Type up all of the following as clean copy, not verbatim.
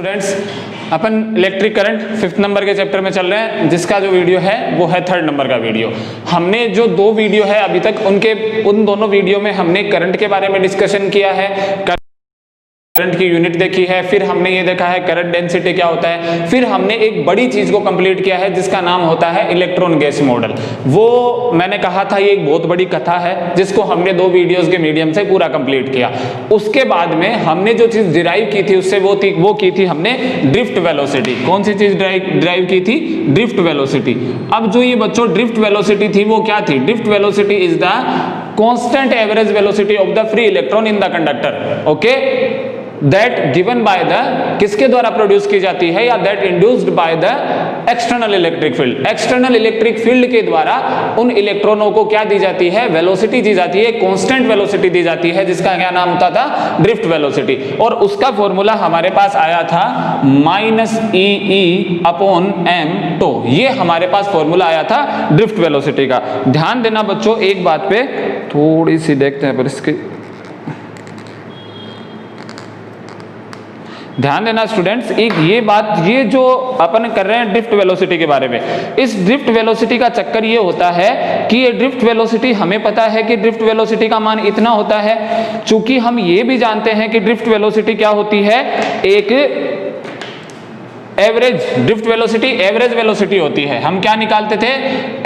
Students, अपन electric current 5th number के chapter में चल रहे हैं, जिसका जो वीडियो है वो है 3rd नंबर का वीडियो। हमने जो 2 वीडियो है अभी तक उन दोनों वीडियो में हमने करंट के बारे में डिस्कशन किया है, करंट की यूनिट देखी है, फिर हमने ये देखा है करंट डेंसिटी क्या होता है, फिर हमने एक बड़ी चीज को कंप्लीट किया है जिसका नाम होता है इलेक्ट्रॉन गैस मॉडल। वो मैंने कहा था ये एक बहुत बड़ी कथा है जिसको हमने 2 वीडियोस के मीडियम से पूरा कंप्लीट किया। उसके बाद में हमने जो चीज डिराइव की थी उससे वो की थी हमने ड्रिफ्ट वेलोसिटी। कौन सी चीज डिराइव की थी? Drift velocity. अब जो ये बच्चों ड्रिफ्ट वेलोसिटी थी वो क्या थी? Drift velocity is the constant average velocity of the free electron in the conductor. Okay, that given by the किसके द्वारा प्रोड्यूस की जाती है, या that induced by the external electric field. External electric field के द्वारा उन इलेक्ट्रॉनों को क्या दी जाती है? वेलोसिटी दी जाती है, कांस्टेंट वेलोसिटी दी जाती है, जिसका क्या नाम होता था? Drift velocity. और उसका फॉर्मूला हमारे पास आया था -EE/m। तो ये हमारे पास फॉर्मूला आया था ड्रिफ्ट वेलोसिटी का। ध्यान देना बच्चों एक बात पे, थोड़ी सी देखते हैं पर इसकी ध्यान देना स्टूडेंट्स। एक ये जो अपन कर रहे हैं ड्रिफ्ट वेलोसिटी के बारे में, इस ड्रिफ्ट वेलोसिटी का चक्कर ये होता है कि ये ड्रिफ्ट वेलोसिटी, हमें पता है कि ड्रिफ्ट वेलोसिटी का मान इतना होता है। चूंकि हम ये भी जानते हैं कि ड्रिफ्ट वेलोसिटी क्या होती है, एक average drift velocity average velocity होती है। हम क्या निकालते थे?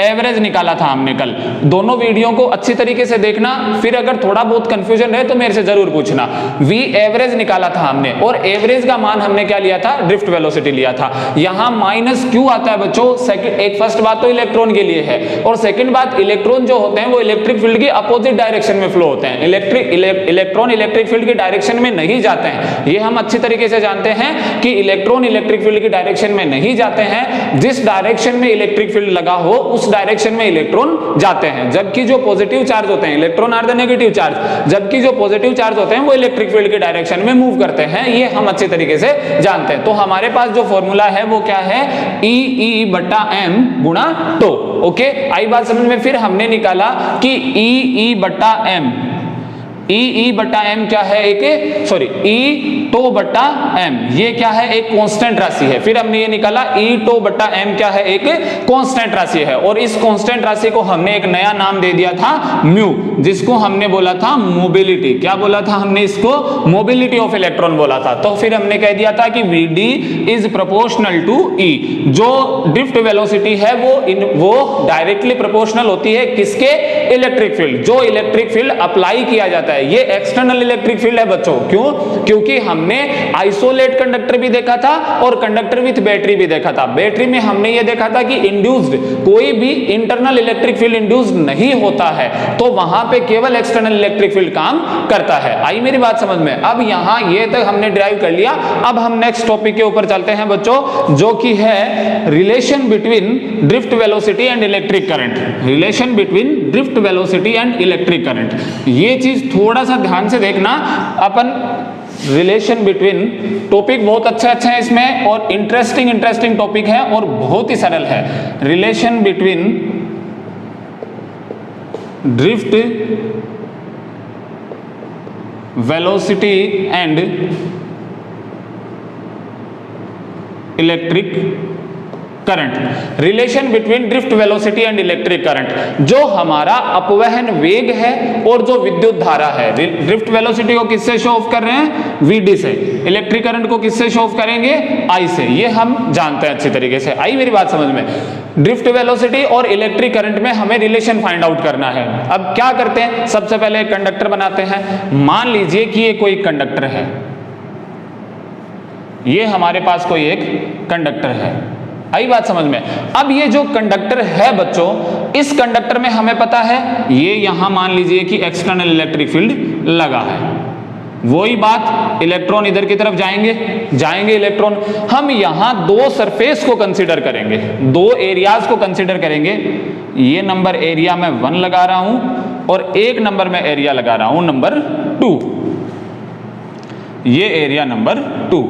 एवरेज निकाला था हमने कल। दोनों वीडियो को अच्छी तरीके से देखना, फिर अगर थोड़ा बहुत कंफ्यूजन रहे तो मेरे से जरूर पूछना। वी एवरेज निकाला था हमने, और एवरेज का मान हमने क्या लिया था? ड्रिफ्ट वेलोसिटी लिया था। यहां माइनस क्यों आता है बच्चों? एक फर्स्ट बात तो इलेक्ट्रॉन के लिए है, और सेकंड बात इलेक्ट्रॉन जो होते हैं वो इलेक्ट्रिक फील्ड की अपोजिट डायरेक्शन में फ्लो होते हैं। इलेक्ट्रॉन इलेक्ट्रिक फील्ड की डायरेक्शन में नहीं जाते हैं, ये हम अच्छी तरीके से जानते हैं कि इलेक्ट्रॉन इलेक्ट्रिक फील्ड की डायरेक्शन में नहीं जाते हैं। जिस डायरेक्शन में इलेक्ट्रिक फील्ड लगा हो उस डायरेक्शन में इलेक्ट्रॉन जाते हैं, जबकि जो पॉजिटिव चार्ज होते हैं, electron are the negative charge, जबकि जो पॉजिटिव चार्ज होते हैं वो इलेक्ट्रिक फील्ड की डायरेक्शन में मूव करते हैं। ये हम अच्छे तरीके से जानते हैं। तो हमारे पास जो फॉर्मूला है वो क्या है? EE/m गुणा टो। ओके, आई बात समझ में? फिर हमने निकाला कि EE/m क्या है? E/m ये क्या है? एक कांस्टेंट राशि है। फिर हमने ये निकाला E/m क्या है? एक कांस्टेंट राशि है। और इस कांस्टेंट राशि को हमने एक नया नाम दे दिया था म्यू, जिसको हमने बोला था मोबिलिटी। क्या बोला था हमने? इसको मोबिलिटी ऑफ इलेक्ट्रॉन बोला था। तो फिर हमने कह दिया था कि Vd is proportional to E। जो ड्रिफ्ट वेलोसिटी है वो डायरेक्टली प्रोपोर्शनल होती है किसके? Electric field. जो इलेक्ट्रिक फील्ड अप्लाई किया जाता है, ये एक्सटर्नल इलेक्ट्रिक फील्ड है बच्चों। क्यों? क्योंकि हमने आइसोलेट कंडक्टर भी देखा था और कंडक्टर विथ बैटरी भी देखा था। बैटरी में हमने ये देखा था कि इंड्यूस्ड कोई भी इंटरनल इलेक्ट्रिक फील्ड इंड्यूस्ड नहीं होता है, तो वहां पे केवल एक्सटर्नल इलेक्ट्रिक फील्ड काम करता है। आई मेरी बात समझ में? अब यहां ये तक हमने ड्राइव कर लिया। अब हम नेक्स्ट टॉपिक के ऊपर चलते हैं बच्चों, जो कि है relation between drift velocity and electric current. Relation between drift velocity and electric current, ये चीज थोड़ा सा ध्यान से देखना। अपन रिलेशन बिटवीन, टॉपिक बहुत अच्छा है इसमें, और इंटरेस्टिंग टॉपिक है और बहुत ही सरल है। Relation between drift velocity and electric current. Relation between drift velocity and electric current, जो हमारा अपवहन वेग है और जो विद्युत धारा है। ड्रिफ्ट वेलोसिटी को किससे शो ऑफ कर रहे हैं? Vd से। इलेक्ट्रिक करंट को किससे शो ऑफ करेंगे? I से। ये हम जानते हैं अच्छी तरीके से। आई मेरी बात समझ में? ड्रिफ्ट वेलोसिटी और इलेक्ट्रिक करंट में हमें रिलेशन फाइंड आउट करना है। अब क्या करते हैं? सबसे पहले एक कंडक्टर बनाते हैं। मान लीजिए कि ये कोई कंडक्टर है, ये हमारे पास कोई एक कंडक्टर है। आई बात समझ में? अब ये जो कंडक्टर है बच्चों, इस कंडक्टर में हमें पता है ये यहां मान लीजिए कि एक्सटर्नल इलेक्ट्रिक फील्ड लगा है। वही बात, इलेक्ट्रॉन इधर की तरफ जाएंगे इलेक्ट्रॉन। हम यहां 2 सरफेस को कंसीडर करेंगे, 2 एरियाज को कंसीडर करेंगे। ये नंबर एरिया में 1 लगा रहा हूं और एक नंबर में एरिया लगा रहा हूं नंबर 2। ये एरिया नंबर 2,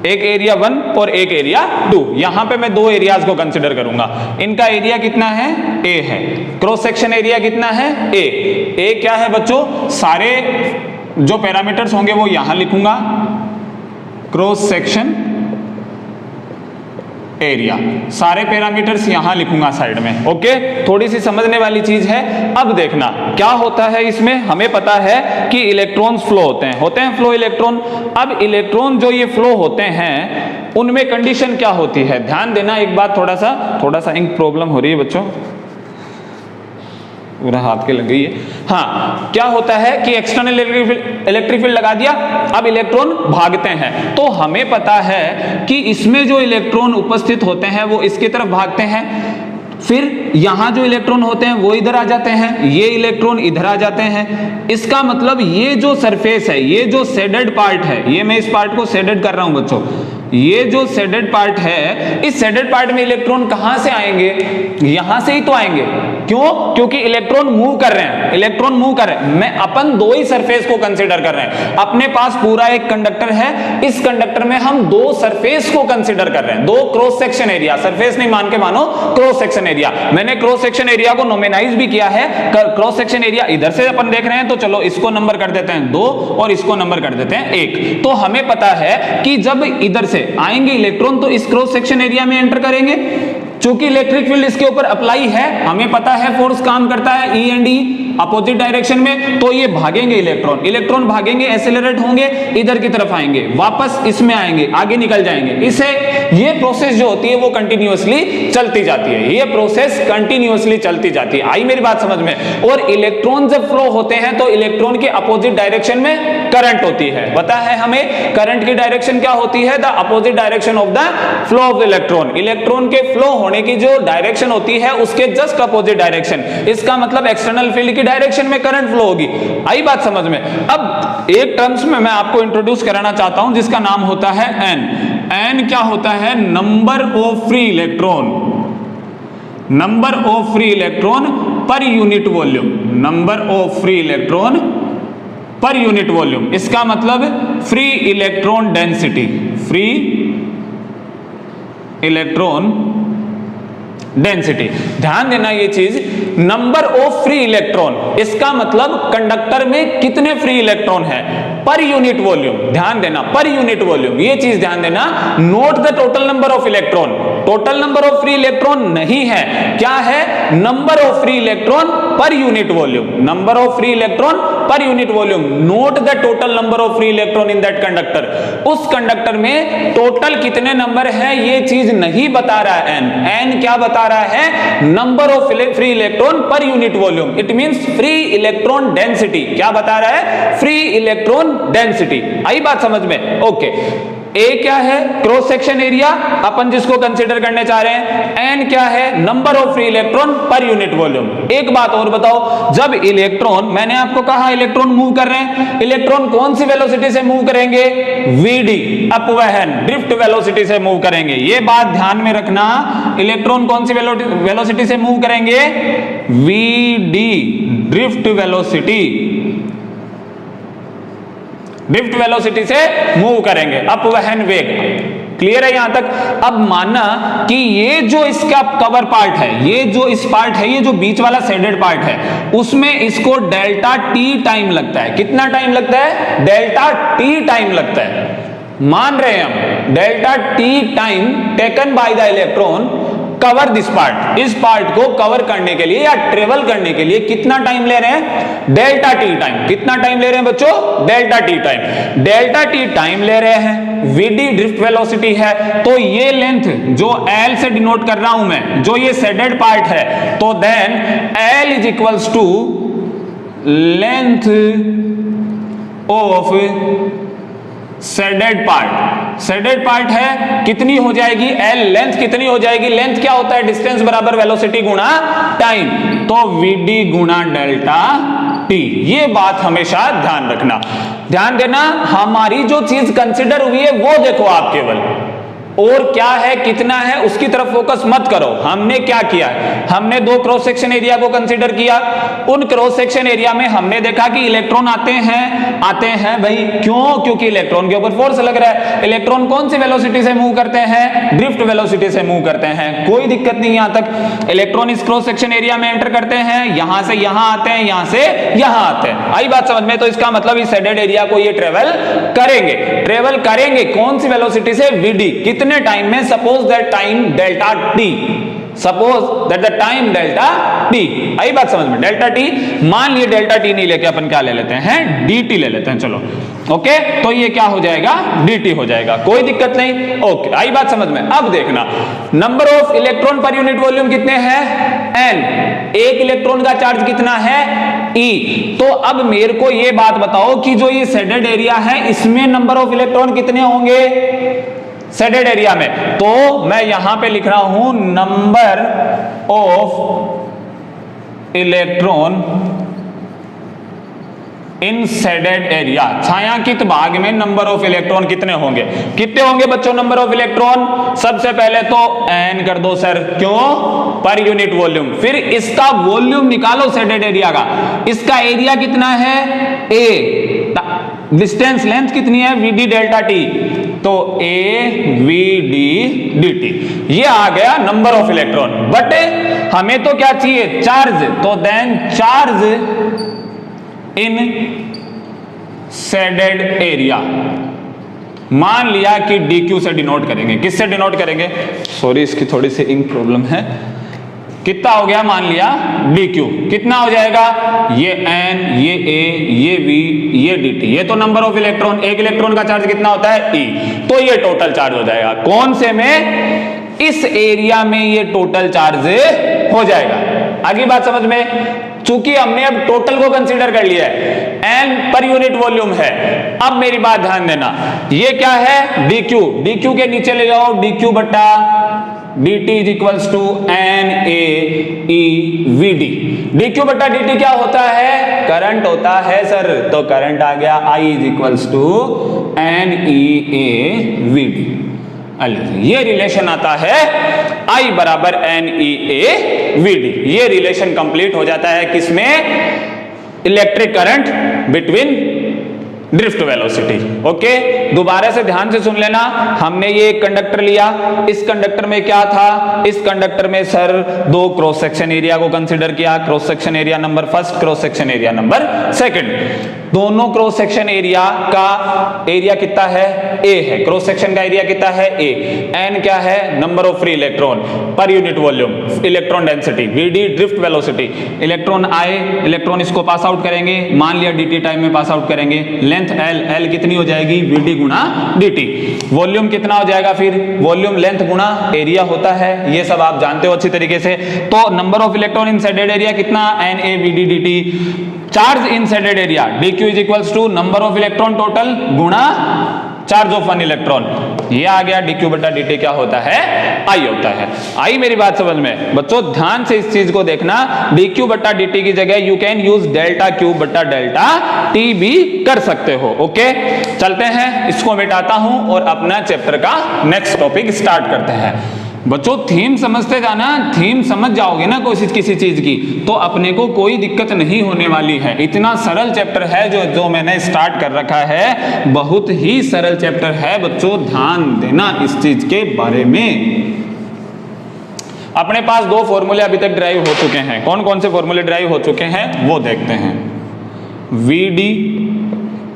एक एरिया 1 और एक एरिया 2। यहां पे मैं 2 एरियाज को कंसीडर करूंगा। इनका एरिया कितना है? A है। क्रॉस सेक्शन एरिया कितना है? A क्या है बच्चों? सारे जो पैरामीटर्स होंगे वो यहां लिखूंगा। Cross section area. सारे पैरामीटर्स यहां लिखूंगा साइड में। ओके, थोड़ी सी समझने वाली चीज है। अब देखना क्या होता है इसमें। हमें पता है कि इलेक्ट्रॉन्स फ्लो होते हैं फ्लो इलेक्ट्रॉन। अब इलेक्ट्रॉन जो ये फ्लो होते हैं उनमें कंडीशन क्या होती है, ध्यान देना एक बात। थोड़ा सा इंक प्रॉब्लम हो रही है बच्चों, पूरा हाथ के लग गई है। हाँ, क्या होता है कि एक्सटर्नल इलेक्ट्रिक फील्ड लगा दिया, अब इलेक्ट्रॉन भागते हैं। तो हमें पता है कि इसमें जो इलेक्ट्रॉन उपस्थित होते हैं वो इसकी तरफ भागते हैं, फिर यहां जो इलेक्ट्रॉन होते हैं वो इधर आ जाते हैं, ये इलेक्ट्रॉन इधर आ जाते हैं। इसका मतलब ये जो सरफेस है, ये जो शेडेड पार्ट है, ये मैं इस पार्ट को शेडेड कर रहा हूं बच्चों, ये जो शेडेड पार्ट है, इस शेडेड पार्ट में इलेक्ट्रॉन कहां से आएंगे, यहां से ही तो आएंगे। क्यों? क्योंकि इलेक्ट्रॉन मूव कर रहे हैं, इलेक्ट्रॉन मूव कर रहे हैं। मैं अपन दो ही सरफेस को कंसीडर कर रहे हैं। अपने पास पूरा एक कंडक्टर है, इस कंडक्टर में हम दो सरफेस को कंसीडर कर रहे हैं, दो क्रॉस सेक्शन एरिया, सरफेस नहीं मान के मानो क्रॉस सेक्शन एरिया। मैंने क्रॉस सेक्शन एरिया को नोमेनाइज भी किया है। क्रॉस सेक्शन एरिया इधर से अपन देख रहे हैं, तो चलो इसको नंबर कर देते हैं 2 और इसको नंबर कर देते हैं 1। तो हमें पता है कि जब इधर से आएंगे इलेक्ट्रॉन तो इस क्रॉस सेक्शन एरिया में एंटर करेंगे। चूंकि इलेक्ट्रिक फील्ड इसके ऊपर अप्लाई है, हमें पता है फोर्स काम करता है E and E opposite direction में, तो ये भागेंगे इलेक्ट्रॉन भागेंगे, एक्सेलरेट होंगे, इधर की तरफ आएंगे, वापस इसमें आएंगे, आगे निकल जाएंगे। इसे ये प्रोसेस जो होती है वो कंटिन्यूअसली चलती जाती है, ये प्रोसेस कंटिन्यूअसली चलती जाती है। आई मेरी बात समझ में? और इलेक्ट्रॉन जब फ्लो होते हैं तो इलेक्ट्रॉन के अपोजिट डायरेक्शन में करंट होती है। पता है हमें करंट की डायरेक्शन क्या होती है, the opposite direction of the flow of electron. Electron के फ्लो होने की जो डायरेक्शन होती है उसके जस्ट अपोजिट डायरेक्शन, इसका मतलब एक्सटर्नल फील्ड की डायरेक्शन में करंट फ्लो होगी। आई बात समझ में? अब एक टर्म्स में मैं आपको इंट्रोड्यूस कराना चाहता हूं जिसका नाम होता है एन। एन क्या होता है? Number of free electron, number of free electron per unit volume, number of free electron per unit volume. इसका मतलब free electron density, free electron density. ध्यान देना ये चीज, नंबर ऑफ फ्री इलेक्ट्रॉन, इसका मतलब कंडक्टर में कितने फ्री इलेक्ट्रॉन है पर यूनिट वॉल्यूम। ध्यान देना, पर यूनिट वॉल्यूम, ये चीज ध्यान देना। Note the total number of electron, total number of free electron नहीं है, क्या है? Number of free electron per unit volume, number of free electron per unit volume. Note the total number of free electron in that conductor. उस conductor में total कितने number है ये चीज नहीं बता रहा है एन। एन क्या बता रहा है? Number of free electron per unit volume. It means free electron density. क्या बता रहा है? Free electron density. आई बात समझ में? ओके। ए क्या है? क्रॉस सेक्शन एरिया अपन जिसको कंसीडर करने चाह रहे हैं। एन क्या है? Number of free electron per unit volume. एक बात और बताओ, जब इलेक्ट्रॉन, मैंने आपको कहा इलेक्ट्रॉन मूव कर रहे हैं, इलेक्ट्रॉन कौन सी वेलोसिटी से मूव करेंगे? वीडी, अपवहन, ड्रिफ्ट वेलोसिटी से मूव करेंगे। ये बात ध्यान में रखना, इलेक्ट्रॉन कौन सी वेलोसिटी से मूव करेंगे? V D, drift velocity, drift velocity से मूव करेंगे, अपवहन वेग। क्लियर है यहां तक? अब मानना कि ये जो इसका कवर पार्ट है, ये जो इस पार्ट है, ये जो बीच वाला शेडेड पार्ट है, उसमें इसको डेल्टा टी टाइम लगता है। कितना टाइम लगता है? डेल्टा टी टाइम लगता है। मान रहे हैं हम, delta T time taken by the electron cover this part. इस पार्ट को कवर करने के लिए या ट्रेवल करने के लिए कितना टाइम ले रहे हैं? Delta T time. कितना टाइम ले रहे हैं बच्चों? Delta T time. Delta T time ले रहे हैं, वीडी ड्रिफ्ट वेलोसिटी है, तो ये लेंथ जो एल से डिनोट कर रहा हूं मैं, जो ये शेडेड पार्ट है, तो then L is equals to length of shaded part. Shaded part है, कितनी हो जाएगी? एल लेंथ कितनी हो जाएगी? लेंथ क्या होता है? डिस्टेंस बराबर वेलोसिटी गुणा टाइम, तो वीडी गुणा डेल्टा टी। ये बात हमेशा ध्यान रखना, ध्यान देना। हमारी जो चीज कंसिडर हुई है वो देखो आप केवल, और क्या है कितना है उसकी तरफ फोकस मत करो। हमने क्या किया है? हमने दो क्रॉस सेक्शन एरिया को कंसीडर किया। उन क्रॉस सेक्शन एरिया में हमने देखा कि इलेक्ट्रॉन आते हैं भाई। क्यों? क्योंकि इलेक्ट्रॉन के ऊपर फोर्स लग रहा है। इलेक्ट्रॉन कौन सी वेलोसिटी से मूव करते हैं? ड्रिफ्ट वेलोसिटी से मूव करते हैं। कोई दिक्कत नहीं यहां तक। इलेक्ट्रॉन इस क्रॉस सेक्शन एरिया में एंटर करते हैं, यहां से यहां आते हैं, यहां से यहां आते हैं। आई बात समझ में? तो इसका मतलब इस शेडेड एरिया को ये ट्रेवल करेंगे कौन सी वेलोसिटी से? वीडी। कितने टाइम में, suppose that time delta T, suppose that the time delta T, आई बात समझ में, डेल्टा टी, मान लिए डेल्टा टी नहीं लेके अपन क्या ले लेते हैं, डी टी ले लेते हैं, चलो ओके, तो ये क्या हो जाएगा, डी टी हो जाएगा, कोई दिक्कत नहीं, ओके, आई बात समझ में। अब देखना number of electron per unit volume कितने हैं, एन, एक इलेक्ट्रॉन का चार्ज कितना है, ई। तो अब मेरे को ये बात बताओ कि जो ये शेडेड एरिया है इसमें नंबर ऑफ इलेक्ट्रॉन कितने होंगे शेडेड एरिया में, तो मैं यहां पे लिख रहा हूं number of electron in shaded area, छायांकित भाग में नंबर ऑफ इलेक्ट्रॉन कितने होंगे, कितने होंगे बच्चों नंबर ऑफ इलेक्ट्रॉन, सबसे पहले तो एन कर दो सर, क्यों, पर यूनिट वॉल्यूम, फिर इसका वॉल्यूम निकालो शेडेड एरिया का, इसका एरिया कितना है ए, डिस्टेंस लेंथ कितनी है वीडी डेल्टा टी, तो ए वी डी डी टी, ये आ गया नंबर ऑफ इलेक्ट्रॉन। बट हमें तो क्या चाहिए, चार्ज, तो then charge in shaded area, मान लिया कि dq से डिनोट करेंगे, किससे डिनोट करेंगे, सॉरी इसकी थोड़ी सी इंक प्रॉब्लम है, कितना हो गया, मान लिया dq, कितना हो जाएगा, ये n, ये a, ये v, ये dt, ये तो नंबर ऑफ इलेक्ट्रॉन, एक इलेक्ट्रॉन का चार्ज कितना होता है e, तो ये टोटल चार्ज हो जाएगा, कौन से में, इस एरिया में ये टोटल चार्ज हो जाएगा। आगे बात समझ में, चूंकि हमने अब टोटल को कंसीडर कर लिया है, n पर यूनिट वॉल्यूम है, अब मेरी बात ध्यान देना, ये क्या है dq, dq के नीचे ले जाओ dq बटा dt is equals to N A E V D, dq बटा dt क्या होता है, करंट होता है सर, तो करंट आ गया I is equals to N E A V D, ये रिलेशन आता है I बराबर N E A V D, ये रिलेशन कंप्लीट हो जाता है किसमें, electric current between drift velocity. Okay, दोबारा से ध्यान से सुन लेना, हमने ये एक कंडक्टर लिया, इस कंडक्टर में क्या था, इस कंडक्टर में सर दो क्रॉस सेक्शन एरिया को कंसीडर किया, cross section area number first, cross section area number second, दोनों क्रॉस सेक्शन एरिया का एरिया कितना है, ए है, क्रॉस सेक्शन का एरिया कितना है, ए, एन क्या है, number of free electron per unit volume, electron density, V D drift velocity, electron आए, इलेक्ट्रॉन इसको पास आउट करेंगे, मान लिया dt टाइम में पास आउट करेंगे, लेंथ L, L कितनी हो जाएगी, वीडी गुणा dt, वॉल्यूम कितना हो जाएगा, फिर वॉल्यूम लेंथ गुणा एरिया होता है, ये सब आप जानते हो अच्छी तरीके से। तो number of electron in shaded area कितना, N A V D D T, charge in shaded area dq is equals to number of electron total गुणा चार्ज ऑफ वन इलेक्ट्रॉन, ये आ गया dq बटा dt क्या होता है, I होता है। आई मेरी बात समझ में बच्चों, ध्यान से इस चीज को देखना, dq बटा dt की जगह you can use delta q बटा डेल्टा t भी कर सकते हो। ओके, चलते हैं, इसको मिटाता हूं और अपना चैप्टर का नेक्स्ट टॉपिक स्टार्ट करते हैं। बच्चों थीम समझते जाना, थीम समझ जाओगे ना कोशिश किसी चीज की, तो अपने को कोई दिक्कत नहीं होने वाली है। इतना सरल चैप्टर है जो मैंने स्टार्ट कर रखा है, बहुत ही सरल चैप्टर है बच्चों, ध्यान देना इस चीज के बारे में। अपने पास दो फॉर्मूले अभी तक ड्राइव हो चुके हैं, कौन कौन से फॉर्मूले ड्राइव हो चुके हैं वो देखते हैं। वी डी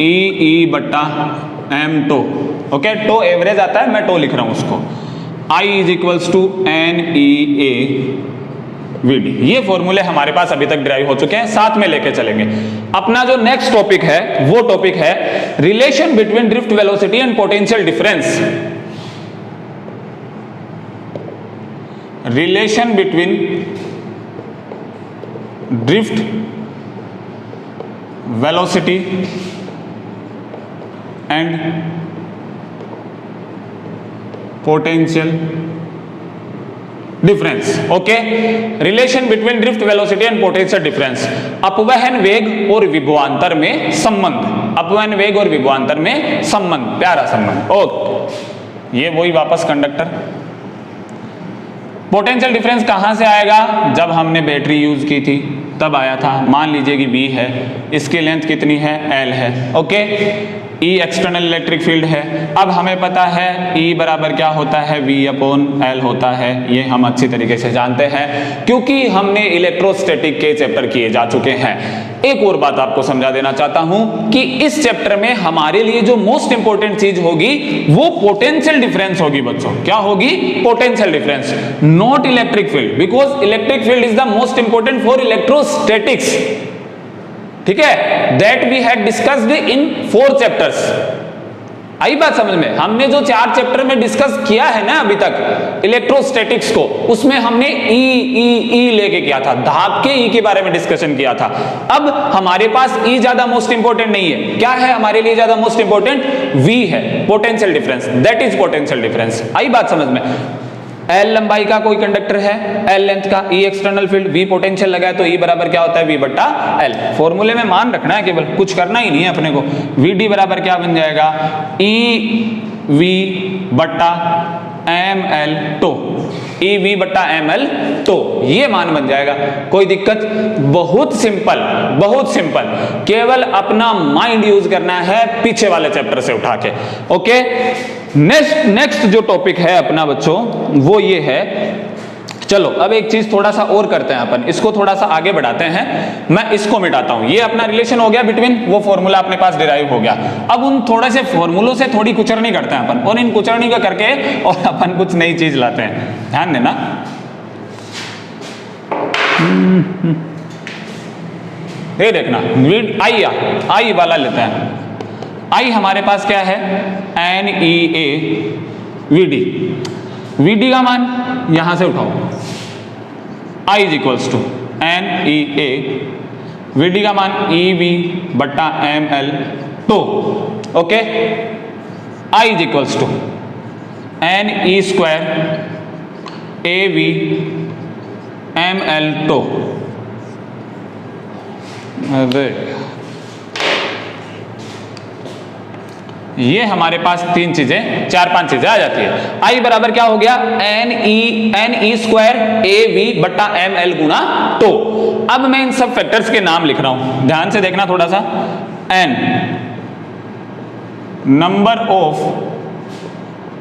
ई ई बट्टा M tau, okay, tau average आता है, मैं टो लिख रहा हूं उसको, I is equals to N E A V D, ये फॉर्मूले हमारे पास अभी तक ड्राइव हो चुके हैं, साथ में लेके चलेंगे। अपना जो नेक्स्ट टॉपिक है वो टॉपिक है relation between drift velocity and potential difference, relation between drift velocity and potential difference. Okay, relation between drift velocity and potential difference, अपवहन वेग और विभवांतर में संबंध, अपवहन वेग और विभवांतर में संबंध, प्यारा संबंध। ओके, ये वही वापस कंडक्टर। पोटेंशियल डिफरेंस कहां से आएगा, जब हमने बैटरी यूज की थी तब आया था। मान लीजिए कि V है, इसकी लेंथ कितनी है, L है। Okay, E external electric field है। अब हमें पता है E बराबर क्या होता है, V अपॉन L होता है, ये हम अच्छी तरीके से जानते हैं क्योंकि हमने इलेक्ट्रोस्टैटिक के चैप्टर किए जा चुके हैं। एक और बात आपको समझा देना चाहता हूं कि इस चैप्टर में हमारे लिए जो मोस्ट इंपॉर्टेंट चीज होगी वो पोटेंशियल डिफरेंस होगी बच्चों। क्या होगी? Potential difference, not electric field, because electric field is the most important for electrostatics. ठीक है, that we had discussed in 4 chapters. आई बात समझ में? हमने जो 4 चैप्टर में डिस्कस किया है ना अभी तक इलेक्ट्रोस्टैटिक्स को, उसमें हमने ई लेके किया था, धाप के ई के बारे में डिस्कशन किया था। अब हमारे पास ई ज्यादा मोस्ट इंपॉर्टेंट नहीं है। क्या है हमारे लिए ज्यादा मोस्ट इंपॉर्टेंट? वी है, potential difference, that is potential difference. आई बात समझ में? एल लंबाई का कोई कंडक्टर है, एल लेंथ का, ई एक्सटर्नल फील्ड, वी पोटेंशियल लगा है, तो ई बराबर क्या होता है? वी बट्टा एल। फॉर्मूले में मान रखना है, केवल कुछ करना ही नहीं है अपने को। वी डी बराबर क्या बन जाएगा? ई वी बट्टा M L tau, E V बट्टा एम एल टो, ये मान बन जाएगा। कोई दिक्कत? बहुत सिंपल, बहुत सिंपल, केवल अपना माइंड यूज करना है पीछे वाले चैप्टर से उठा के। ओके, नेक्स्ट जो टॉपिक है अपना बच्चों वो ये है, चलो अब एक चीज थोड़ा सा और करते हैं अपन, इसको थोड़ा सा आगे बढ़ाते हैं। मैं इसको मिटाता हूं, ये अपना रिलेशन हो गया बिटवीन, वो फॉर्मूला अपने पास डिराइव हो गया। अब उन थोड़े से फॉर्मूलों से थोड़ी कुचरनी करते हैं अपन, और इन कुचरनी को करके और अपन कुछ नई चीज लाते हैं। ध्यान देना, ये देखना, आई वाला लेते हैं। आई हमारे पास क्या है? N E A V D. V D का मान यहां से उठाओ, I is equals to N E A, V D का मान ई वी बट्टा M L tau. Okay, I is equals to N E square A V M L tau. ये हमारे पास 3 चीजें, 4-5 चीजें आ जाती है। आई बराबर क्या हो गया? N E square A V बट्टा एम एल गुना टो। अब मैं इन सब फैक्टर्स के नाम लिख रहा हूं, ध्यान से देखना थोड़ा सा। N number of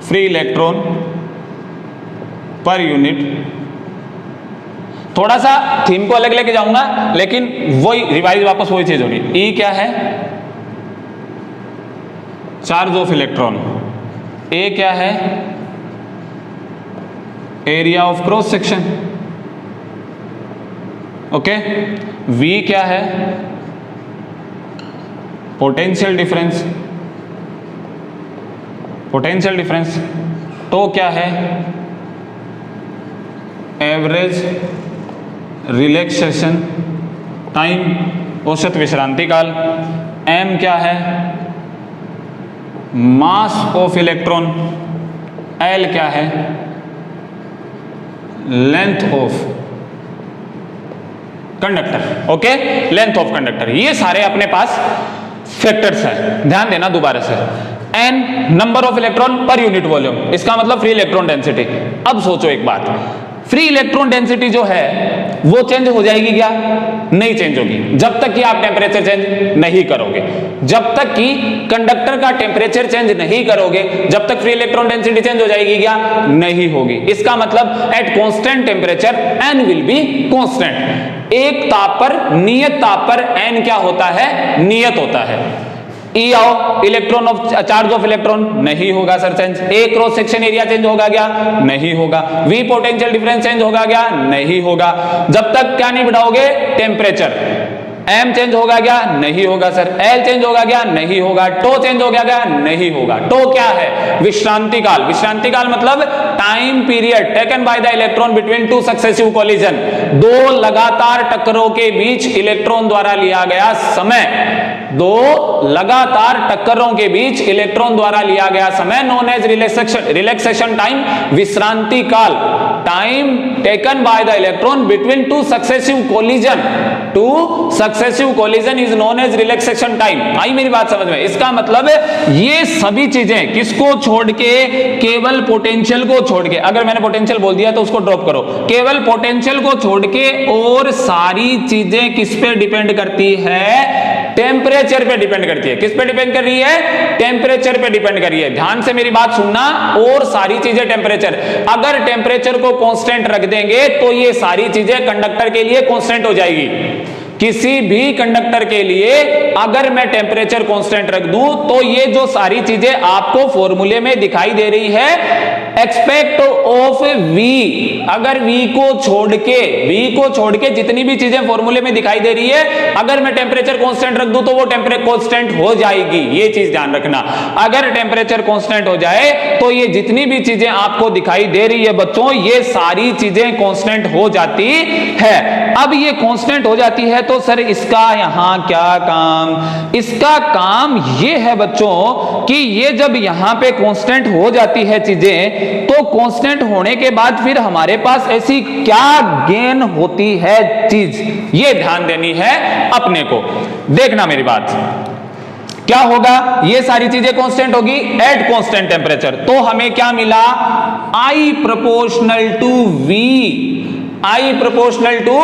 free electron per unit, थोड़ा सा थीम को अलग लेके जाऊंगा लेकिन वही रिवाइज वापस वही चीज होगी। ई क्या है? Charge of electron. ए क्या है? Area of cross section. Okay, V क्या है? Potential difference, potential difference. Tau क्या है? एवरेज रिलैक्सेशन टाइम, औसत विश्रांति काल। एम क्या है? मास ऑफ इलेक्ट्रॉन। एल क्या है? Length of conductor. Okay, length of conductor. ये सारे अपने पास फैक्टर्स हैं, ध्यान देना दोबारा से। N number of electron per unit volume, इसका मतलब फ्री इलेक्ट्रॉन डेंसिटी। अब सोचो एक बात, फ्री इलेक्ट्रॉन डेंसिटी जो है वो चेंज हो जाएगी क्या? नहीं चेंज होगी, जब तक कि आप टेम्परेचर चेंज नहीं करोगे। जब तक कि कंडक्टर का टेम्परेचर चेंज नहीं करोगे, जब तक फ्री इलेक्ट्रॉन डेंसिटी चेंज हो जाएगी क्या? नहीं होगी। इसका मतलब at constant temperature N will be constant. एक ताप पर, नियत ताप पर एन क्या होता है? नियत होता है। ई आओ, electron of charge of electron, नहीं होगा सर चेंज। ए क्रॉस सेक्शन एरिया चेंज होगा क्या? नहीं होगा। वी पोटेंशियल डिफरेंस चेंज होगा क्या? नहीं होगा। जब तक क्या नहीं बढ़ाओगे? टेम्परेचर। एम चेंज होगा क्या? नहीं होगा सर। एल चेंज होगा क्या? नहीं होगा। टो चेंज हो गया क्या? नहीं होगा। टो क्या है? विश्रांति काल। विश्रांति काल मतलब time period taken by the electron between 2 successive collision, 2 लगातार टक्करों के बीच इलेक्ट्रॉन द्वारा लिया गया समय। 2 लगातार टक्करों के बीच इलेक्ट्रॉन द्वारा लिया गया समय नोन एज रिलैक्सेशन टाइम, विश्रांति काल। Time taken by the electron between 2 successive collision, 2 successive collision is known as relaxation time. आई मेरी बात समझ में? इसका मतलब ये सभी चीजें किसको छोड़ के? केवल पोटेंशियल को छोड़ के। अगर मैंने पोटेंशियल बोल दिया तो उसको ड्रॉप करो। केवल पोटेंशियल को छोड़ के और सारी चीजें किस पे डिपेंड करती है? टेम्परेचर पे डिपेंड करती है। किस पे डिपेंड कर रही है? टेम्परेचर पे डिपेंड कर रही है। ध्यान से मेरी बात सुनना, और सारी चीजें टेम्परेचर। अगर टेम्परेचर को कांस्टेंट रख देंगे तो ये सारी चीजें कंडक्टर के लिए कांस्टेंट हो जाएगी। किसी भी कंडक्टर के लिए अगर मैं टेम्परेचर कांस्टेंट रख दूं तो ये जो सारी चीजें आपको फॉर्मूले में दिखाई दे रही है, एक्सपेक्ट ऑफ V, अगर V को छोड़ के जितनी भी चीजें फॉर्मूले में दिखाई दे रही है, अगर मैं टेम्परेचर कांस्टेंट रख दूं तो वो टेम्परेचर कांस्टेंट हो जाएगी। ये चीज ध्यान रखना, अगर टेम्परेचर कांस्टेंट हो जाए तो ये जितनी भी चीजें आपको दिखाई दे रही है बच्चों, ये सारी चीजें कांस्टेंट हो जाती है। अब ये कांस्टेंट हो जाती है तो सर इसका यहां क्या काम? इसका काम ये है बच्चों कि ये जब यहां पे कांस्टेंट हो जाती है चीजें, तो कांस्टेंट होने के बाद फिर हमारे पास ऐसी क्या गेन होती है चीज, ये ध्यान देनी है अपने को। देखना मेरी बात, क्या होगा, ये सारी चीजें कांस्टेंट होगी एट कांस्टेंट टेम्परेचर, तो हमें क्या मिला, I proportional to V, I proportional to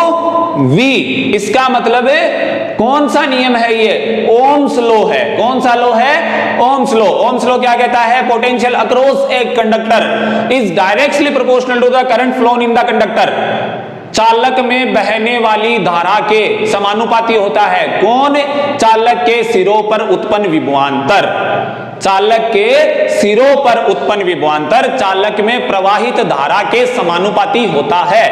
V। इसका मतलब कौन सा नियम है ये? ओम्स लॉ है। कौन सा लॉ है? Ohms law. ओम्स लॉ क्या कहता है? Potential across a conductor is directly proportional to the current phloem in the conductor. चालक में बहने वाली धारा के समानुपाती होता है। कौन? चालक के सिरों पर उत्पन्न विभवांतर। चालक के सिरों पर उत्पन्न विभवांतर चालक में प्रवाहित धारा के समानुपाती होता है।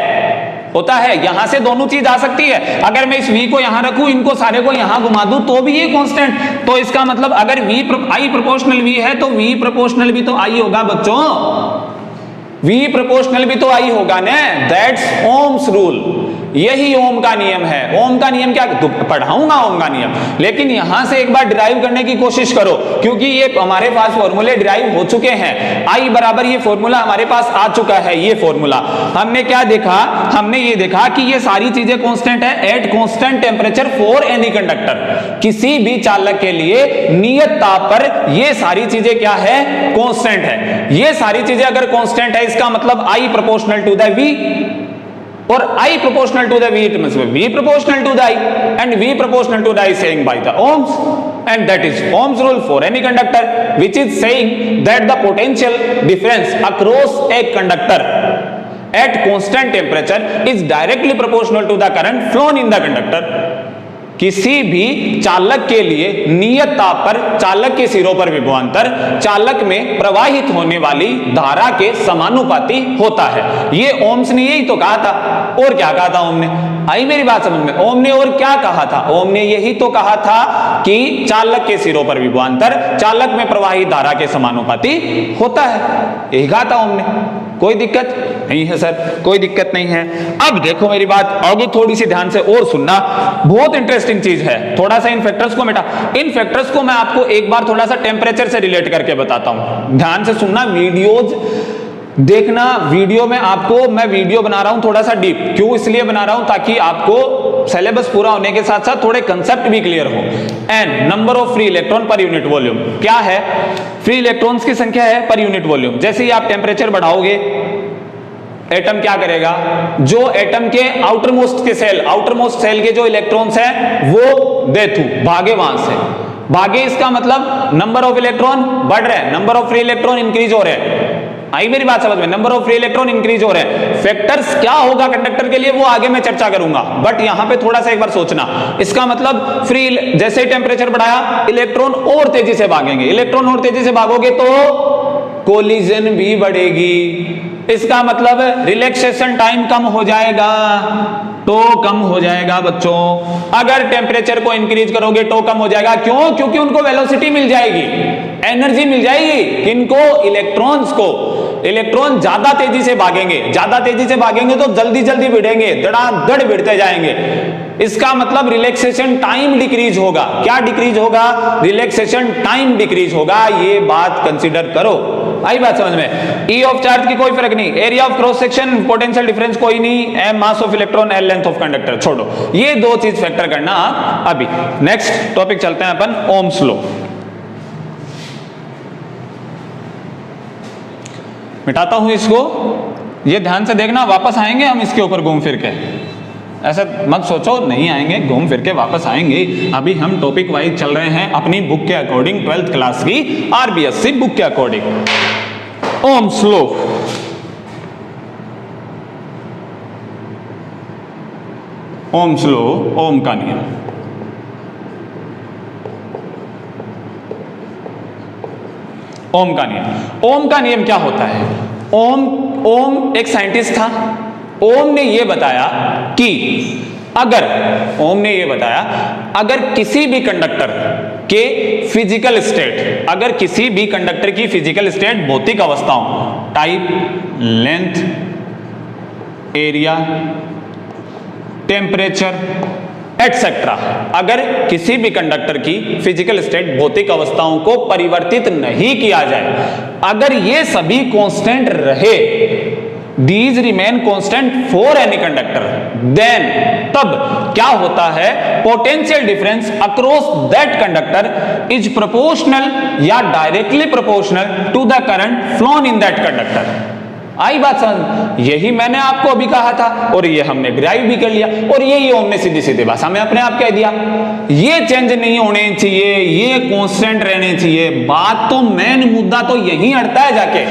यहां से दोनों चीज आ सकती है। अगर मैं इस V को यहां रखूं, इनको सारे को यहां घुमा दूं तो भी ये कांस्टेंट, तो इसका मतलब अगर I प्रोपोर्शनल V है तो V प्रोपोर्शनल भी तो I होगा बच्चों। V प्रोपोर्शनल भी तो I होगा ना। दैट्स ओम्स रूल, यही ओम का नियम है। ओम का नियम क्या, पढ़ाऊंगा ओम का नियम, लेकिन यहां से एक बार डिराइव करने की कोशिश करो, क्योंकि ये हमारे पास फॉर्मूले डिराइव हो चुके हैं। I बराबर ये फॉर्मूला हमारे पास आ चुका है। ये फॉर्मूला हमने क्या देखा, हमने ये देखा कि ये सारी चीजें कांस्टेंट है eight constant temperature for any conductor. किसी भी चालक के लिए नियत ताप पर ये सारी चीजें क्या है, कांस्टेंट है। ये सारी चीजें अगर कांस्टेंट है, इसका मतलब I proportional to the V, और I proportional to the V, it must be V proportional to the I, and V proportional to the I saying by the ohms, and that is Ohm's rule for any conductor, which is saying that the potential difference across a conductor at constant temperature is directly proportional to the current flown in the conductor। किसी भी चालक के लिए नियत ताप पर चालक के सिरों पर विभवांतर चालक में प्रवाहित होने वाली धारा के समानुपाती होता है। ये ओम्स ने यही तो कहा था, और क्या कहा था ओम ने? आई मेरी बात समझ में? ओम ने और क्या कहा था? ओम ने यही तो कहा था कि चालक के सिरों पर विभवांतर चालक में प्रवाहित धारा के समानुपाती होता है। यही कहा था ओम ने। कोई दिक्कत नहीं है सर, कोई दिक्कत नहीं है। अब देखो मेरी बात आगे थोड़ी सी ध्यान से और सुनना, बहुत इंटरेस्टिंग चीज है। थोड़ा सा इन फैक्टर्स को मिटा, इन फैक्टर्स को मैं आपको एक बार थोड़ा सा टेम्परेचर से रिलेट करके बताता हूं। ध्यान से सुनना, वीडियोज देखना। वीडियो में आपको, मैं वीडियो बना रहा हूं थोड़ा सा डीप, क्यों इसलिए बना रहा हूं ताकि आपको सिलेबस पूरा होने के साथ साथ थोड़े कंसेप्ट भी क्लियर हो। N number of free electron per unit volume क्या है? फ्री इलेक्ट्रॉन्स की संख्या है पर यूनिट वॉल्यूम। जैसे ही आप टेम्परेचर बढ़ाओगे, एटम क्या करेगा? जो एटम के आउटर मोस्ट सेल के जो इलेक्ट्रॉन्स हैं वो देथू भागे, वहां से भागे। इसका मतलब नंबर ऑफ इलेक्ट्रॉन बढ़ रहे हैं, number of free electron increase हो रहे हैं। आई मेरी बात समझ में? Number of free electron increase हो रहे हैं। फैक्टर्स क्या होगा कंडक्टर के लिए वो आगे मैं चर्चा करूंगा, बट यहां पे थोड़ा सा एक बार सोचना। इसका मतलब फ्री, जैसे ही टेम्परेचर बढ़ाया इलेक्ट्रॉन और तेजी से भागेंगे। इलेक्ट्रॉन और तेजी से भागोगे तो कोलिजन भी बढ़ेगी। इसका मतलब रिलैक्सेशन टाइम कम हो जाएगा, तो कम हो जाएगा बच्चों। अगर टेम्परेचर को इंक्रीज करोगे तो कम हो जाएगा। क्यों? क्योंकि उनको वेलोसिटी मिल जाएगी, एनर्जी मिल जाएगी। किनको? इलेक्ट्रॉन्स को। इलेक्ट्रॉन ज्यादा तेजी से भागेंगे, ज्यादा तेजी से भागेंगे तो जल्दी जल्दी भिड़ेंगे, धड़ाधड़ भिड़ते जाएंगे। इसका मतलब रिलैक्सेशन टाइम डिक्रीज होगा। क्या डिक्रीज होगा? रिलैक्सेशन टाइम डिक्रीज होगा। ये बात कंसीडर करो। आई बात समझ में? ई ऑफ चार्ज की कोई फर्क नहीं, area of cross section, potential difference कोई नहीं, M mass of electron, L length of conductor, छोड़ो। ये दो चीज फैक्टर करना अभी। नेक्स्ट टॉपिक चलते हैं अपन, ओम्स लॉ। मिटाता हूं इसको, ये ध्यान से देखना। वापस आएंगे हम इसके ऊपर घूम फिर के, ऐसा मत सोचो नहीं आएंगे, घूम फिर के वापस आएंगे। अभी हम टॉपिक वाइज चल रहे हैं अपनी बुक के अकॉर्डिंग, 12th क्लास की आरबीएससी बुक के according. Ohm's law, Ohm's law, Ohm का नियम। ओम का नियम, ओम का नियम क्या होता है? ओम एक साइंटिस्ट था। ओम ने यह बताया कि अगर किसी भी कंडक्टर के फिजिकल स्टेट, अगर किसी भी कंडक्टर की फिजिकल स्टेट, भौतिक अवस्थाओं, type, length, area, temperature etcetera, अगर किसी भी कंडक्टर की फिजिकल स्टेट, भौतिक अवस्थाओं को परिवर्तित नहीं किया जाए, अगर ये सभी कांस्टेंट रहे, these remain constant for any conductor, then तब क्या होता है? Potential difference across that conductor is proportional या directly proportional to the current phloem in that conductor. आई बात समझ? यही मैंने आपको अभी कहा था और ये हमने डिराइव भी कर लिया, और यही ओम ने सीधी सीधी भाषा में अपने आप कह दिया। ये चेंज नहीं होने चाहिए, ये कांस्टेंट रहने चाहिए। बात तो मेन मुद्दा तो यही अड़ता है जाके,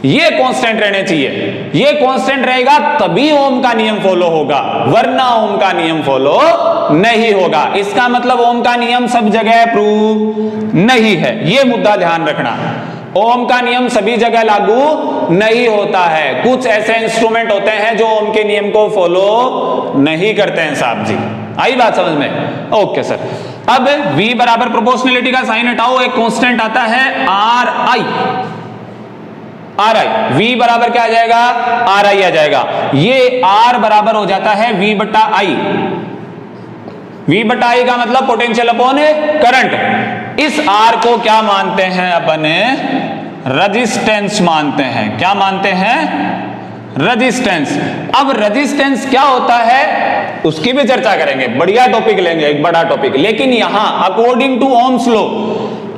ये कांस्टेंट रहने चाहिए। ये कांस्टेंट रहेगा तभी ओम का नियम फॉलो होगा, वरना ओम का नियम फॉलो नहीं होगा। इसका मतलब ओम का नियम सब जगह प्रूव नहीं है, ये मुद्दा ध्यान रखना। ओम का नियम सभी जगह लागू नहीं होता है। कुछ ऐसे इंस्ट्रूमेंट होते हैं जो ओम के नियम को फॉलो नहीं करते हैं साहब जी। आई बात समझ में? Okay sir. अब V बराबर प्रोपोर्शनलिटी का साइन हटाओ, एक कांस्टेंट आता है RI। V बराबर क्या आ जाएगा? RI आ जाएगा। ये R बराबर हो जाता है V बटा I। V बटा I का मतलब पोटेंशियल अपॉन करंट। इस R को क्या मानते हैं अपन? रेजिस्टेंस मानते हैं। क्या मानते हैं? रेजिस्टेंस। अब रेजिस्टेंस क्या होता है उसकी भी चर्चा करेंगे, बढ़िया टॉपिक लेंगे, एक बड़ा टॉपिक। लेकिन यहां according to Ohm's law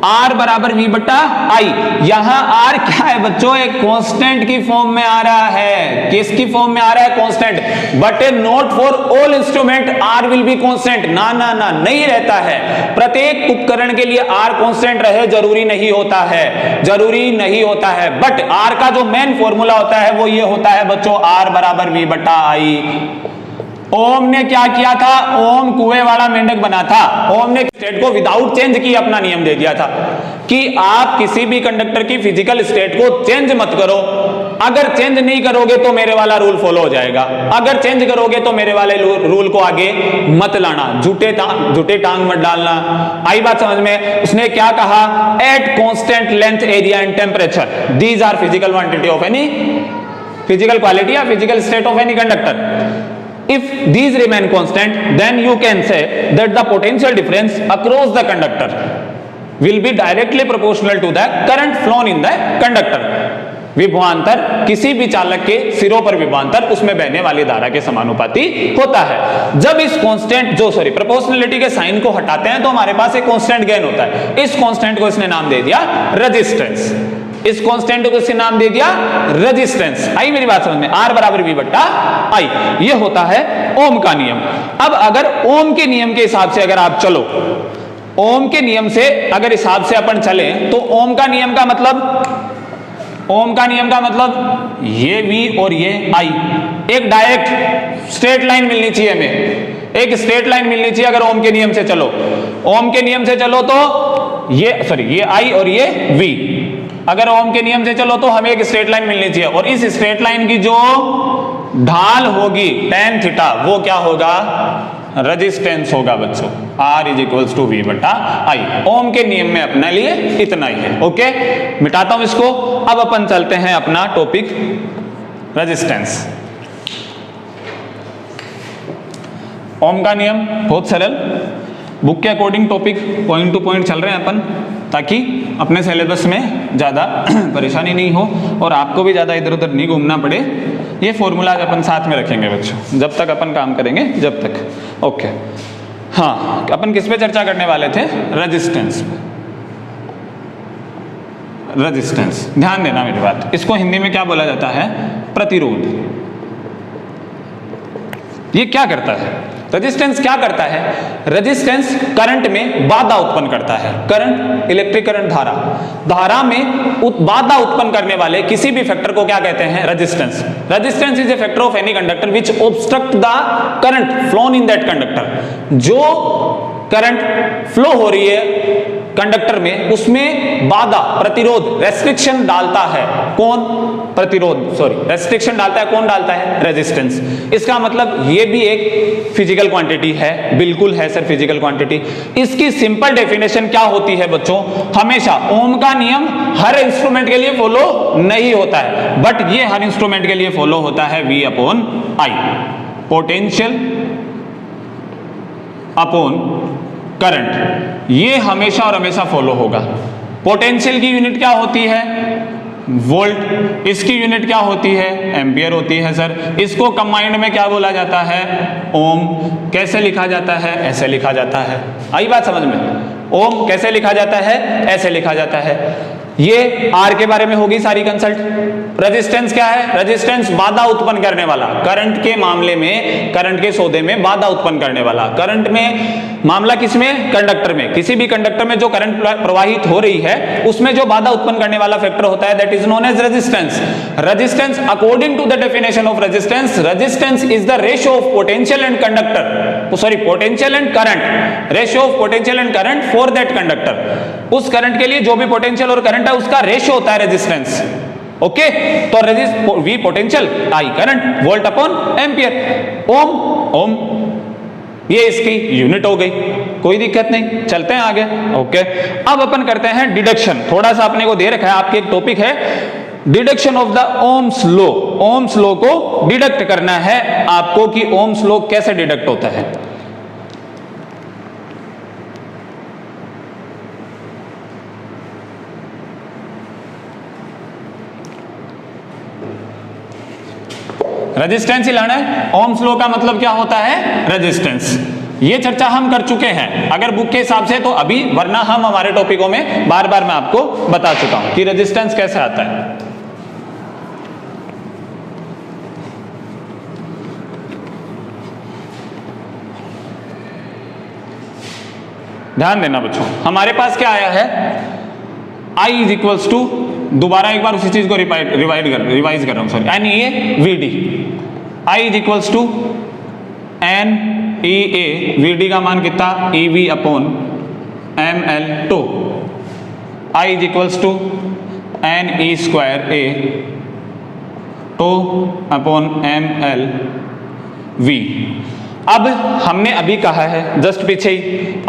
R बराबर V बटा I, यहां R क्या है बच्चों? एक कांस्टेंट की फॉर्म में आ रहा है। किसकी फॉर्म में आ रहा है? Constant. But not for all instrument R will be constant. ना ना ना, नहीं रहता है। प्रत्येक उपकरण के लिए R कांस्टेंट रहे जरूरी नहीं होता है, जरूरी नहीं होता है। बट R का जो मेन फॉर्मूला होता है वो ये होता है बच्चों, R बराबर V बटा I। ओम ने क्या किया था? ओम कुएं वाला मेंढक बना था। ओम ने स्टेट को विदाउट चेंज की अपना नियम दे दिया था कि आप किसी भी कंडक्टर की फिजिकल स्टेट को चेंज मत करो। अगर चेंज नहीं करोगे तो मेरे वाला रूल फॉलो हो जाएगा, अगर चेंज करोगे तो मेरे वाले रूल को आगे मत लाना, झूठे टांग मत डालना। आई बात समझ में? उसने क्या कहा? At constant length, area and temperature, these are physical quantity of any physical quality या physical state of any conductor. If these remain constant, then you can say that the potential difference across the conductor will be directly proportional to the current flown in the conductor. विभवांतर, किसी भी चालक के सिरों पर विभवांतर उसमें बहने वाली धारा के समानुपाती होता है। जब इस कांस्टेंट प्रोपोर्शनलिटी के साइन को हटाते हैं तो हमारे पास एक कांस्टेंट गेन होता है। इस कांस्टेंट को इसने नाम दे दिया रेजिस्टेंस। इस कांस्टेंट को इसने नाम दे दिया रेजिस्टेंस। आई मेरी बात समझ में? R बराबर V बटा I, ये होता है ओम का नियम। अब अगर ओम के नियम के हिसाब से अगर आप चलो, ओम के नियम से अगर हिसाब से अपन चले तो ओम का नियम का मतलब ये V और ये I, एक डायरेक्ट स्ट्रेट लाइन मिलनी चाहिए हमें, एक स्ट्रेट लाइन मिलनी चाहिए। अगर ओम के नियम से चलो, ओम के नियम से चलो तो ये I और ये V, अगर ओम के नियम से चलो तो हमें एक स्ट्रेट लाइन मिलनी चाहिए। और इस स्ट्रेट लाइन की जो ढाल होगी tan थीटा, वो क्या होगा? रेजिस्टेंस होगा बच्चों। R is equals to V बटा I। ओम के नियम में अपने लिए इतना ही है। ओके, मिटाता हूं इसको। अब अपन चलते हैं अपना टॉपिक रेजिस्टेंस। ओम का नियम बहुत सरल, बुक के according topic point two point चल रहे हैं अपन, ताकि अपने सिलेबस में ज़्यादा परेशानी नहीं हो और आपको भी ज़्यादा इधर उधर नहीं घूमना पड़े। ये फॉर्मूलाज अपन साथ में रखेंगे बच्चों, जब तक अपन काम करेंगे जब तक। ओके, हाँ, अपन किस पे चर्चा करने वाले थे? रेजिस्टेंस। रेजिस्टेंस, ध्यान देना मेरी बात। इसको हिंदी में क्या बोला जाता है? प्रतिरोध। ये क्या करता है? रेजिस्टेंस क्या करता है? रेजिस्टेंस करंट में बाधा उत्पन्न करता है। करंट, इलेक्ट्रिक करंट, धारा में बाधा उत्पन्न करने वाले किसी भी फैक्टर को क्या कहते हैं? Resistance. Resistance is a factor of any conductor which obstruct the current phloem in that conductor. जो करंट फ्लो हो रही है कंडक्टर में, उसमें बाधा, प्रतिरोध, रेस्ट्रिक्शन डालता है कौन? रेस्ट्रिक्शन डालता है कौन? डालता है रेजिस्टेंस। इसका मतलब ये भी एक फिजिकल क्वांटिटी है। बिल्कुल है सर, फिजिकल क्वांटिटी। इसकी सिंपल डेफिनेशन क्या होती है बच्चों? हमेशा ओम का नियम हर इंस्ट्रूमेंट के लिए फॉलो नहीं होता है, बट ये हर इंस्ट्रूमेंट के लिए फॉलो होता है V upon I, potential upon current. ये हमेशा और हमेशा फॉलो होगा। पोटेंशियल की यूनिट क्या होती है? वोल्ट। इसकी यूनिट क्या होती है? एम्पियर होती है सर। इसको कंबाइंड में क्या बोला जाता है? ओम। कैसे लिखा जाता है? ऐसे लिखा जाता है। आई बात समझ में? ओम कैसे लिखा जाता है? ऐसे लिखा जाता है। ये आर के बारे में होगी सारी कंसल्ट। रेजिस्टेंस क्या है? रेजिस्टेंस बाधा उत्पन्न करने वाला। करंट के मामले में, करंट के सौदे में बाधा उत्पन्न करने वाला। करंट में मामला किसमें? कंडक्टर में। किसी भी कंडक्टर में जो करंट प्रवाहित हो रही है उसमें जो बाधा उत्पन्न करने वाला फैक्टर होता है, that is known as resistance. Resistance according to the definition of resistance, resistance is the ratio of potential and conductor, sorry potential and current, ratio of potential and current for that conductor. उस current के लिए जो भी potential और current है उसका ratio होता है रेजिस्टेंस। ओके, तो V potential, I current, volt upon ampere. Ohm ये इसकी यूनिट हो गई, कोई दिक्कत नहीं। चलते हैं आगे। ओके, अब अपन करते हैं डिडक्शन। थोड़ा सा अपने को दे रखा है, आपके एक टॉपिक है deduction of the Ohm's law. Ohm's law को डिडक्ट करना है आपको कि ओम्स लॉ कैसे डिडक्ट होता है। रेजिस्टेंस ही लाना है। ओम्स लॉ का मतलब क्या होता है? रेजिस्टेंस। ये चर्चा हम कर चुके हैं अगर बुक के हिसाब से तो अभी, वरना हम हमारे टॉपिकों में बार बार मैं आपको बता चुका हूं कि रेजिस्टेंस कैसे आता है। ध्यान देना बच्चों, हमारे पास क्या आया है? I इज इक्वल्स टू, दोबारा एक बार उसी चीज को रिवाइज कर रहा हूं, sorry, N E A V D. I is equals to N E A, V D का मान कितना? E V upon M L tau. I is equals to N E square A tau upon M L V. अब हमने अभी कहा है just पीछे ही,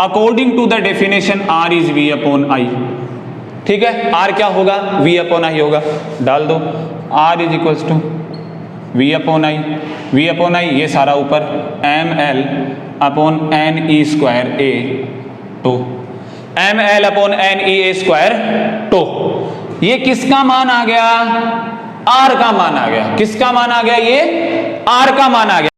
according to the definition R is V upon I। ठीक है, R क्या होगा? V अपॉन I होगा। डाल दो, R is equals to V upon I, V upon I ये सारा ऊपर M L upon N E square A tau, M L upon N E A square tau. ये किसका मान आ गया? R का मान आ गया। किसका मान आ गया? ये R का मान आ गया।